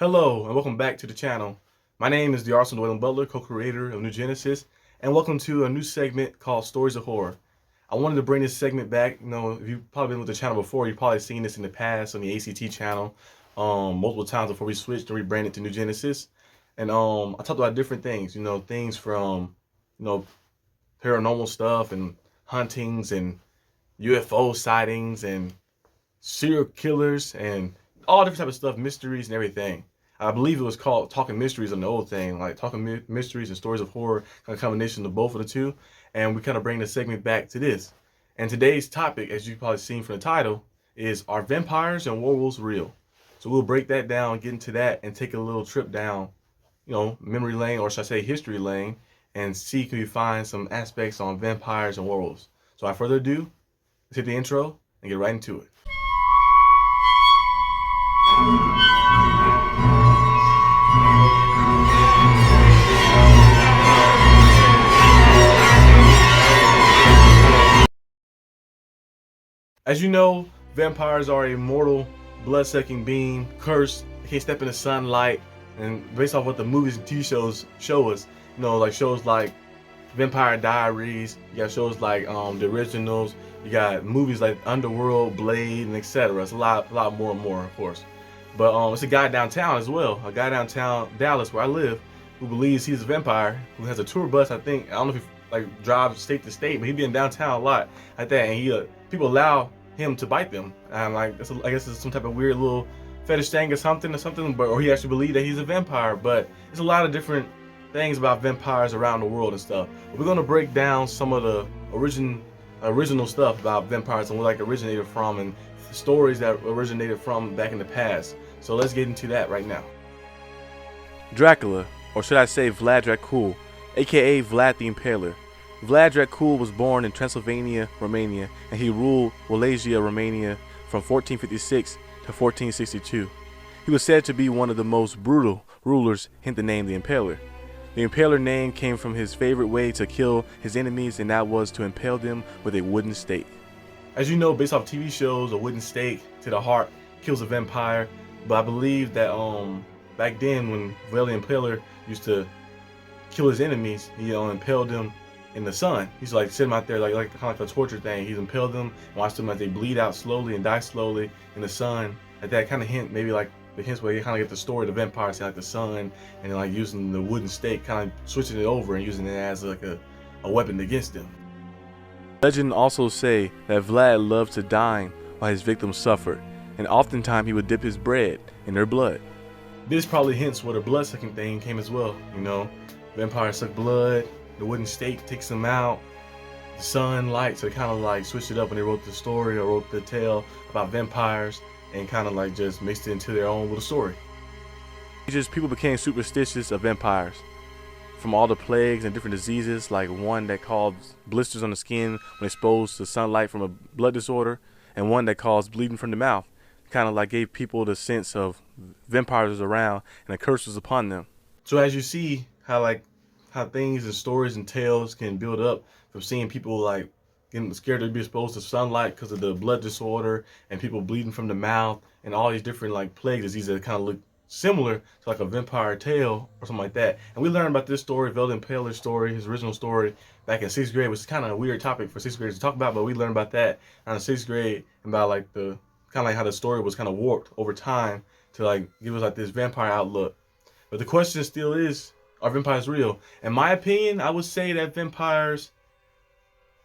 Hello and welcome back to the channel. My name is the Arsenal Dwayne Butler, co-creator of New Genesis, and welcome to a new segment called Stories of Horror. I wanted to bring this segment back. If you've probably been with the channel before, you've probably seen this in the past on the ACT channel multiple times before we switched and rebranded to New Genesis. And I talked about different things, things from, paranormal stuff and huntings and UFO sightings and serial killers and all different type of stuff, mysteries and everything. I believe it was called Talking Mysteries on the old thing, like Talking Mysteries and Stories of Horror, kind of combination of both of the two. And we kind of bring the segment back to this. And today's topic, as you've probably seen from the title, is are vampires and werewolves real? So we'll break that down, get into that, and take a little trip down, memory lane, or should I say history lane, and see can we find some aspects on vampires and werewolves. So without further ado, let's hit the intro and get right into it. As you know, vampires are a mortal, blood-sucking being, cursed, can't step in the sunlight, and based off what the movies and TV shows show us, like shows like Vampire Diaries, you got shows like the originals, you got movies like Underworld, Blade, and etc. It's a lot more and more, of course. But it's a guy downtown as well, a guy downtown Dallas where I live, who believes he's a vampire, who has a tour bus. I don't know if he drives state to state, but he be in downtown a lot like that, and he people allow him to bite them. And I guess it's some type of weird little fetish thing or something, or he actually believe that he's a vampire. But there's a lot of different things about vampires around the world and stuff. But we're gonna break down some of the original stuff about vampires and where originated from, and stories that originated from back in the past. So let's get into that right now. Dracula, or should I say Vlad Dracul, aka Vlad the Impaler. Vlad Dracul was born in Transylvania, Romania, and he ruled Wallachia, Romania from 1456 to 1462. He was said to be one of the most brutal rulers, hence the name the Impaler. The Impaler name came from his favorite way to kill his enemies, and that was to impale them with a wooden stake. As you know, based off TV shows, a wooden stake to the heart kills a vampire. But I believe that back then when Vlad the Impaler used to kill his enemies, he impaled them in the sun. He's set them out there kind of like a torture thing. He's impaled them and watched them as they bleed out slowly and die slowly in the sun. That kind of hint, maybe the hints where you kind of get the story of the vampire, say the sun, and then using the wooden stake, kind of switching it over and using it as a weapon against them. Legend also say that Vlad loved to dine while his victims suffered, and oftentimes he would dip his bread in their blood. This probably hints where the blood-sucking thing came as well. Vampires suck blood, the wooden stake takes them out, the sunlight, so they kind of switched it up when they wrote the story or wrote the tale about vampires, and kind of just mixed it into their own little story. People became superstitious of vampires from all the plagues and different diseases, like one that caused blisters on the skin when exposed to sunlight from a blood disorder, and one that caused bleeding from the mouth. Kind of gave people the sense of vampires was around and a curse was upon them. So as you see how things and stories and tales can build up from seeing people getting scared to be exposed to sunlight because of the blood disorder, and people bleeding from the mouth, and all these different plague diseases that kind of look similar to a vampire tale or something like that. And we learned about this story, Vlad the Impaler's story, his original story, back in 6th grade, which is kind of a weird topic for 6th graders to talk about, but we learned about that in 6th grade, about the kind of how the story was kind of warped over time to give us this vampire outlook. But the question still is, are vampires real? In my opinion, I would say that vampires,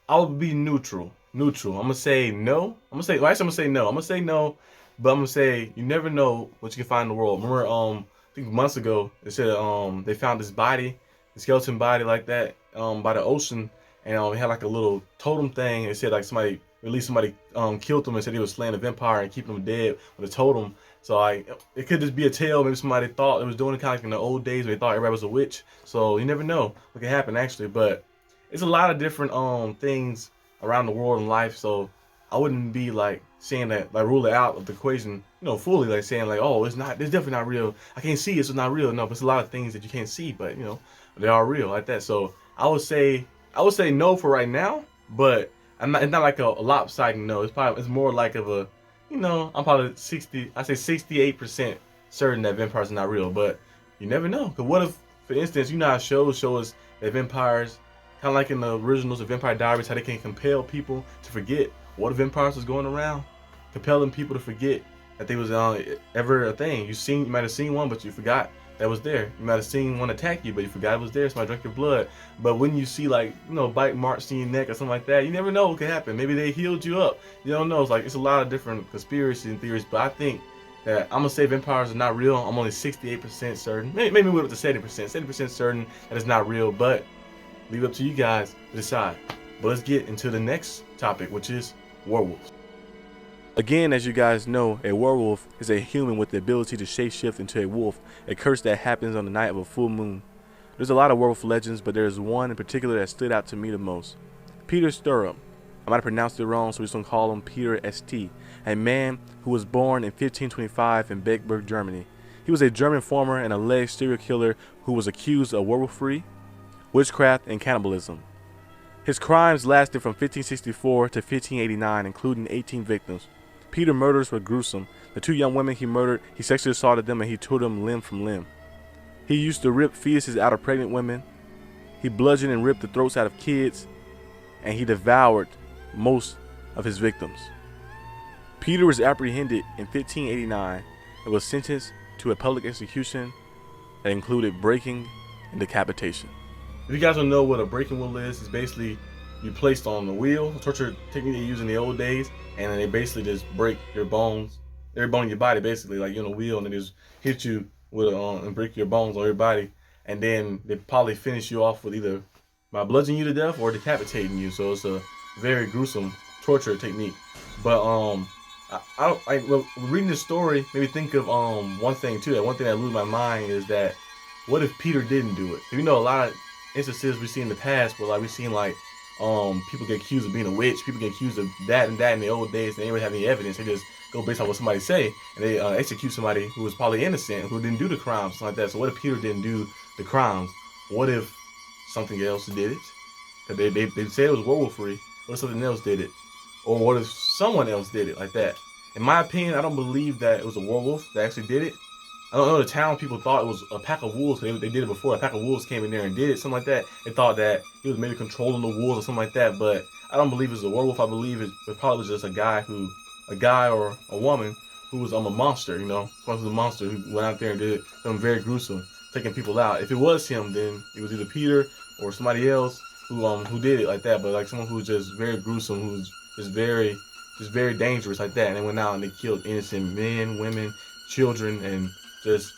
I would be neutral. I'm gonna say no. I'm gonna say no, but I'm gonna say you never know what you can find in the world. Remember, I think months ago they said they found this body, a skeleton body by the ocean, and it had a little totem thing. It said somebody killed them and said he was slaying a vampire and keeping them dead with a totem. So it could just be a tale. Maybe somebody thought it was doing it kind of in the old days where they thought everybody was a witch. So you never know what can happen actually. But it's a lot of different things around the world in life. So I wouldn't be saying that rule it out of the equation, fully saying oh, it's definitely not real. I can't see it, so it's not real. No, but it's a lot of things that you can't see, but they are real like that. So I would say no for right now, but it's not a lopsided no. It's more of a I'm probably 68% certain that vampires are not real, but you never know. Cause what if, for instance, you know how shows show us that vampires, kind of like in the originals of Vampire Diaries, how they can compel people to forget. What if vampires was going around compelling people to forget that they was ever a thing? You might have seen one, but you forgot that was there. You might have seen one attack you, but you forgot it was there. Somebody drank your blood. But when you see, like, bite marks in your neck or something like that, you never know what could happen. Maybe they healed you up. You don't know. It's a lot of different conspiracy theories. But I think that I'm gonna say vampires are not real. I'm only 68% certain. Maybe we'll up to 70%. 70% certain that it's not real. But leave it up to you guys to decide. But let's get into the next topic, which is werewolves. Again, as you guys know, a werewolf is a human with the ability to shapeshift into a wolf, a curse that happens on the night of a full moon. There's a lot of werewolf legends, but there's one in particular that stood out to me the most. Peter Sturm. I might have pronounced it wrong, so we're just going to call him Peter St., a man who was born in 1525 in Beckburg, Germany. He was a German farmer and alleged serial killer who was accused of werewolfery, witchcraft, and cannibalism. His crimes lasted from 1564 to 1589, including 18 victims. Peter's murders were gruesome. The 2 young women he murdered, he sexually assaulted them and he tore them limb from limb. He used to rip fetuses out of pregnant women. He bludgeoned and ripped the throats out of kids, and he devoured most of his victims. Peter was apprehended in 1589 and was sentenced to a public execution that included breaking and decapitation. If you guys don't know what a breaking wheel is, it's basically you placed on the wheel, a torture technique they used in the old days, and then they basically just break your bones, every bone in your body, basically, like you're on a wheel, and they just hit you with and break your bones on your body, and then they probably finish you off with either by bludgeoning you to death or decapitating you. So it's a very gruesome torture technique. But reading this story made me think of one thing too. That one thing that blew my mind is that what if Peter didn't do it? You know, a lot of instances we see in the past where, like, we've seen, like, people get accused of being a witch, people get accused of that and that in the old days, and they don't have any evidence. They just go based on what somebody say, and they execute somebody who was probably innocent, who didn't do the crime, something like that. So what if Peter didn't do the crimes? What if something else did it? Cause they say it was werewolfery. What if something else did it? Or what if someone else did it like that? In my opinion, I don't believe that it was a werewolf that actually did it. I don't know, the town people thought it was a pack of wolves. They did it before. A pack of wolves came in there and did it, something like that. They thought that he was maybe controlling the wolves or something like that. But I don't believe it's a werewolf. I believe it probably was just a guy or a woman who was a monster. Someone who's a monster who went out there and did something very gruesome, taking people out. If it was him, then it was either Peter or somebody else who did it like that. But like someone who's just very gruesome, who's just very dangerous like that. And they went out and they killed innocent men, women, children, and just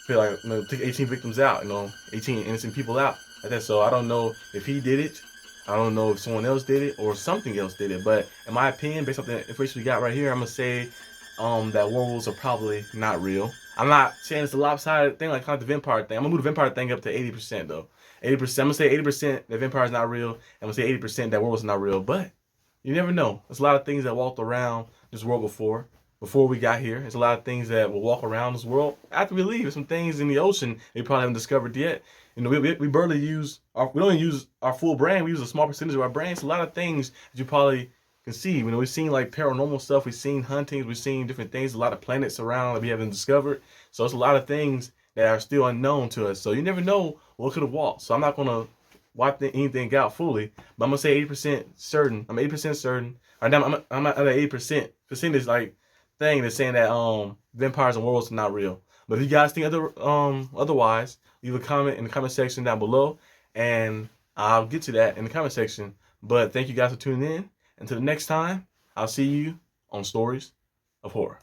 feel like take 18 victims out, 18 innocent people out like that. So I don't know if he did it. I don't know if someone else did it or something else did it. But in my opinion, based off the information we got right here, I'm gonna say that werewolves are probably not real. I'm not saying it's a lopsided thing like kind of the vampire thing. I'm gonna move the vampire thing up to 80% though. 80%. I'm gonna say 80% that vampire is not real. I'm gonna say 80% that werewolves are not real. But you never know. There's a lot of things that walked around this world before we got here. There's a lot of things that will walk around this world after we leave. There's some things in the ocean we probably haven't discovered yet. We barely we don't use our full brain. We use a small percentage of our brain. So a lot of things that you probably can see. We've seen like paranormal stuff. We've seen huntings. We've seen different things. A lot of planets around that we haven't discovered. So it's a lot of things that are still unknown to us. So you never know what could have walked. So I'm not going to wipe anything out fully. But I'm going to say 80% certain. I'm 80% certain. Right now I'm at 80% percentage like thing that's saying that vampires and werewolves are not real. But if you guys think otherwise, leave a comment in the comment section down below, and I'll get to that in the comment section. But thank you guys for tuning in. Until the next time, I'll see you on Stories of Horror.